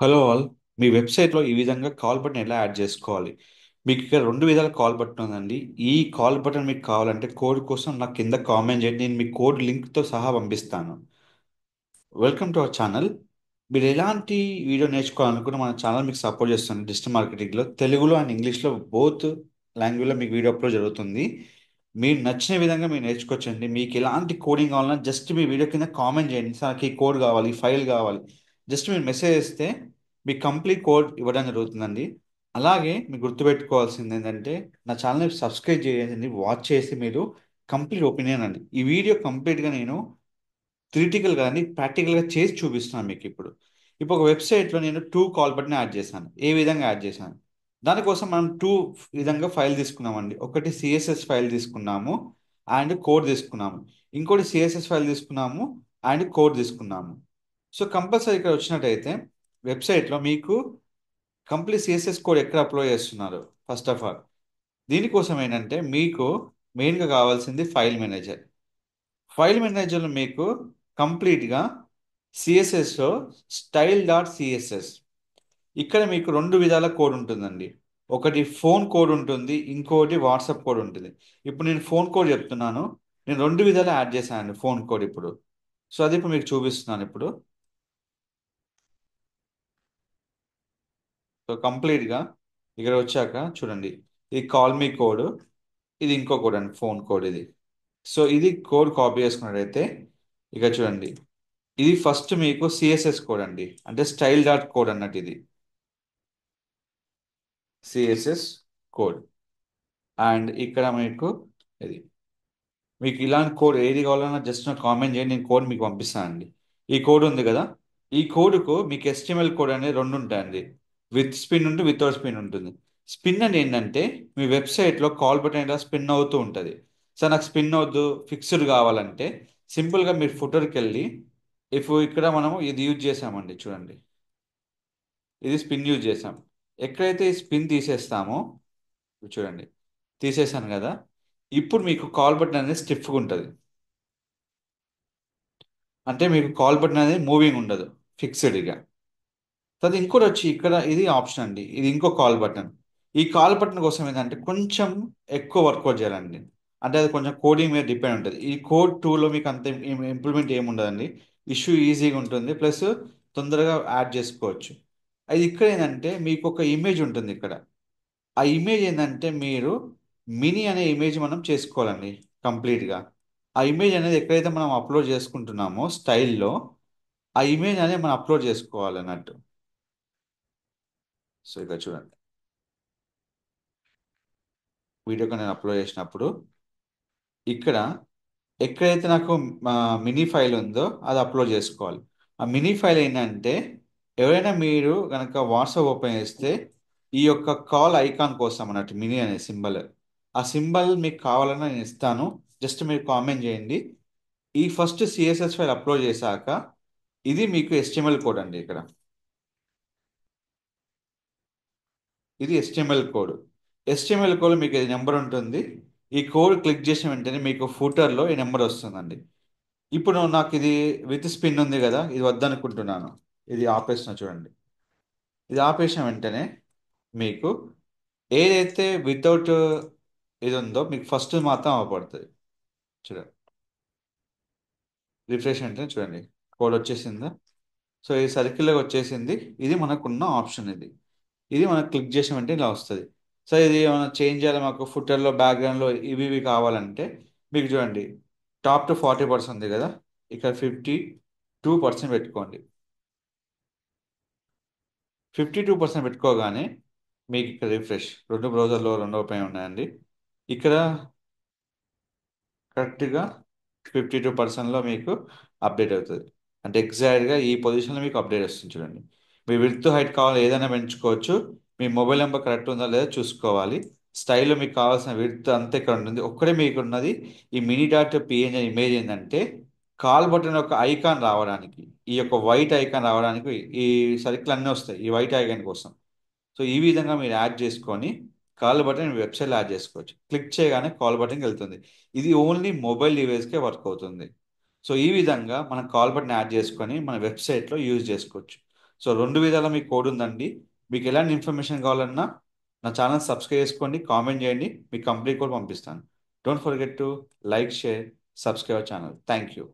Hello all. మీ వెబ్సైట్లో ఈ విధంగా కాల్ బటన్ ఎలా యాడ్ చేసుకోవాలి? మీకు ఇక్కడ రెండు విధాల కాల్ బటన్ ఉందండి. ఈ కాల్ బటన్ మీకు కావాలంటే కోడ్ కోసం నాకు కింద కామెంట్ చేయండి, నేను మీ కోడ్ లింక్తో సహా పంపిస్తాను. Welcome to our channel. మీరు ఎలాంటి వీడియో నేర్చుకోవాలనుకున్న మన ఛానల్ మీకు సపోర్ట్ చేస్తుంది. డిజిటల్ మార్కెటింగ్లో తెలుగులో అండ్ ఇంగ్లీష్లో బోత్ లాంగ్వేజ్లో మీకు వీడియో అప్లోడ్ జరుగుతుంది. మీరు నచ్చిన విధంగా మీరు నేర్చుకోవచ్చండి. మీకు ఎలాంటి కోడింగ్ కావాలన్నా జస్ట్ మీ వీడియో కింద కామెంట్ చేయండి, సార్ నాకు ఈ కోడ్ కావాలి, ఈ ఫైల్ కావాలి. జస్ట్ మీరు మెసేజ్ చేస్తే మీకు కంప్లీట్ కోడ్ ఇవ్వడం జరుగుతుందండి. అలాగే మీరు గుర్తుపెట్టుకోవాల్సింది ఏంటంటే, నా ఛానల్ని సబ్స్క్రైబ్ చేయండి, వాచ్ చేసి మీరు కంప్లీట్ ఒపీనియన్ అండి. ఈ వీడియో కంప్లీట్గా నేను థియరిటికల్ కానీ ప్రాక్టికల్గా చేసి చూపిస్తున్నాను మీకు ఇప్పుడు. ఇప్పుడు ఒక వెబ్సైట్లో నేను టూ కాల్ బటన్ యాడ్ చేశాను. ఏ విధంగా యాడ్ చేశాను? దానికోసం మనం టూ విధంగా ఫైల్ తీసుకున్నామండి. ఒకటి సిఎస్ఎస్ ఫైల్ తీసుకున్నాము అండ్ కోడ్ తీసుకున్నాము. ఇంకోటి సిఎస్ఎస్ ఫైల్ తీసుకున్నాము అండ్ కోడ్ తీసుకున్నాము. సో కంపల్సరీ ఇక్కడ వచ్చినట్టయితే వెబ్సైట్లో మీకు కంప్లీట్ సిఎస్ఎస్ కోడ్ ఎక్కడ అప్లోడ్ చేస్తున్నారు? ఫస్ట్ ఆఫ్ ఆల్ దీనికోసం ఏంటంటే మీకు మెయిన్గా కావాల్సింది ఫైల్ మేనేజర్. ఫైల్ మేనేజర్లో మీకు కంప్లీట్గా సిఎస్ఎస్లో స్టైల్ డాట్ సిఎస్ఎస్, ఇక్కడ మీకు రెండు విధాల కోడ్ ఉంటుందండి. ఒకటి ఫోన్ కోడ్ ఉంటుంది, ఇంకోటి వాట్సాప్ కోడ్ ఉంటుంది. ఇప్పుడు నేను ఫోన్ కోడ్ చెప్తున్నాను. నేను రెండు విధాలు యాడ్ చేశానండి ఫోన్ కోడ్ ఇప్పుడు. సో అది ఇప్పుడు మీకు చూపిస్తున్నాను ఇప్పుడు. సో కంప్లీట్గా ఇక్కడ వచ్చాక చూడండి, ఇది కాల్ మీ కోడ్, ఇది ఇంకో కోడ్ అండి, ఫోన్ కోడ్ ఇది. సో ఇది కోడ్ కాపీ చేసుకున్నట్టయితే ఇక చూడండి, ఇది ఫస్ట్ మీకు సిఎస్ఎస్ కోడ్ అండి, అంటే స్టైల్ డాట్ కోడ్ అన్నట్టు ఇది సిఎస్ఎస్ కోడ్. అండ్ ఇక్కడ మీకు ఇది, మీకు ఇలాంటి కోడ్ ఏది కావాలన్నా జస్ట్ నాకు కామెంట్ చేయండి, నేను కోడ్ మీకు పంపిస్తానండి. ఈ కోడ్ ఉంది కదా, ఈ కోడ్కు మీకు HTML కోడ్ అనేది రెండు ఉంటాయండి. విత్ స్పిన్ ఉంటుంది, వితౌట్ స్పిన్ ఉంటుంది. స్పిన్ అని ఏంటంటే మీ వెబ్సైట్లో కాల్ బటన్ ఇలా స్పిన్ అవుతూ ఉంటుంది. సార్ నాకు స్పిన్ అవుతూ ఫిక్స్డ్ కావాలంటే సింపుల్గా మీరు ఫుటర్కి వెళ్ళి, ఇక్కడ మనము ఇది యూజ్ చేసామండి చూడండి, ఇది స్పిన్ యూజ్ చేసాం. ఎక్కడైతే ఈ స్పిన్ తీసేస్తామో చూడండి, తీసేసాను కదా, ఇప్పుడు మీకు కాల్ బటన్ అనేది స్టిఫ్గా ఉంటుంది. అంటే మీకు కాల్ బటన్ అనేది మూవింగ్ ఉండదు, ఫిక్స్డ్గా. తర్వాత ఇంకోటి వచ్చి ఇక్కడ ఇది ఆప్షన్ అండి, ఇది ఇంకో కాల్ బటన్. ఈ కాల్ బటన్ కోసం ఏంటంటే కొంచెం ఎక్కువ వర్కౌట్ చేయాలండి. అంటే అది కొంచెం కోడింగ్ మీద డిపెండ్ ఉంటుంది. ఈ కోడ్ టూలో మీకు అంత ఇంప్లిమెంట్ ఏమి ఉండదండి. ఇష్యూ ఈజీగా ఉంటుంది, ప్లస్ తొందరగా యాడ్ చేసుకోవచ్చు. అది ఇక్కడ ఏంటంటే మీకు ఒక ఇమేజ్ ఉంటుంది ఇక్కడ. ఆ ఇమేజ్ ఏంటంటే మీరు మినీ అనే ఇమేజ్ మనం చేసుకోవాలండి కంప్లీట్గా. ఆ ఇమేజ్ అనేది ఎక్కడైతే మనం అప్లోడ్ చేసుకుంటున్నామో స్టైల్లో, ఆ ఇమేజ్ అనేది మనం అప్లోడ్ చేసుకోవాలి అన్నట్టు. సో ఇక్కడ చూడండి, వీడియోకి నేను అప్లోడ్ చేసినప్పుడు ఇక్కడ ఎక్కడైతే నాకు మినీ ఫైల్ ఉందో అది అప్లోడ్ చేసుకోవాలి. ఆ మినీ ఫైల్ ఏంటంటే, ఎవరైనా మీరు కనుక వాట్సాప్ ఓపెన్ చేస్తే ఈ యొక్క కాల్ ఐకాన్ కోసం అన్నట్టు మినీ అనే సింబల్, ఆ సింబల్ మీకు కావాలని నేను ఇస్తాను. జస్ట్ మీరు కామెంట్ చేయండి. ఈ ఫస్ట్ సిఎస్ఎస్ ఫైల్ అప్లోడ్ చేశాక ఇది మీకు HTML కోడ్ అండి ఇక్కడ. ఇది HTML కోడ్. HTML కోడ్ మీకు ఈ నెంబర్ ఉంటుంది. ఈ కోడ్ క్లిక్ చేసిన వెంటనే మీకు ఫూటర్లో ఈ నెంబర్ వస్తుందండి. ఇప్పుడు నాకు ఇది విత్ స్పిన్ ఉంది కదా, ఇది వద్దనుకుంటున్నాను. ఇది ఆపేసిన చూడండి. ఇది ఆపేసిన వెంటనే మీకు ఏదైతే వితౌట్ ఇది ఉందో మీకు ఫస్ట్ మాత్రం అవపడుతుంది. చూడండి, రిఫ్రెష్ అంటే చూడండి, కోడ్ వచ్చేసిందా? సో ఈ సర్కిల్లో వచ్చేసింది. ఇది మనకున్న ఆప్షన్ ఇది. ఇది మనం క్లిక్ చేసిన వెంటనే ఇలా వస్తుంది. సో ఇది ఏమైనా చేంజ్ చేయాలి మాకు ఫుటర్లో, బ్యాక్గ్రౌండ్లో ఇవి ఇవి కావాలంటే మీకు చూడండి, టాప్ టు 40% ఉంది కదా, ఇక్కడ 52% పెట్టుకోండి. 52% పెట్టుకోగానే మీకు ఇక్కడ రిఫ్రెష్, రెండు బ్రౌజర్లో రెండు ఓపెన్ ఉన్నాయండి. ఇక్కడ కరెక్ట్గా 52%లో మీకు అప్డేట్ అవుతుంది. అంటే ఎగ్జాక్ట్గా ఈ పొజిషన్లో మీకు అప్డేట్ వస్తుంది చూడండి. మీ విడ్త్ హైట్ కావాలి ఏదైనా పెంచుకోవచ్చు. మీ మొబైల్ నెంబర్ కరెక్ట్ ఉందా లేదా చూసుకోవాలి. స్టైల్లో మీకు కావాల్సిన విడ్త్ అంతే ఇక్కడ ఉంటుంది. ఒక్కడే మీకు ఉన్నది ఈ మినీ డాట్ పిఎన్జి ఇమేజ్ ఏంటంటే, కాల్ బటన్ యొక్క ఐకాన్ రావడానికి, ఈ యొక్క వైట్ ఐకాన్ రావడానికి ఈ సర్కిల్ అన్నీ వస్తాయి ఈ వైట్ ఐకాన్ కోసం. సో ఈ విధంగా మీరు యాడ్ చేసుకొని కాల్ బటన్ వెబ్సైట్లో యాడ్ చేసుకోవచ్చు. క్లిక్ చేయగానే కాల్ బటన్కి వెళ్తుంది. ఇది ఓన్లీ మొబైల్ డివైస్కే వర్క్ అవుతుంది. సో ఈ విధంగా మనం కాల్ బటన్ యాడ్ చేసుకొని మన వెబ్సైట్లో యూజ్ చేసుకోవచ్చు. సో రెండు విధాల మీ కోడ్ ఉందండి. మీకు ఎలాంటి ఇన్ఫర్మేషన్ కావాలన్నా నా ఛానల్ సబ్స్క్రైబ్ చేసుకోండి, కామెంట్ చేయండి, మీకు కంప్లీట్ కోడ్ పంపిస్తాను. Don't forget to like, share, subscribe channel. Thank you.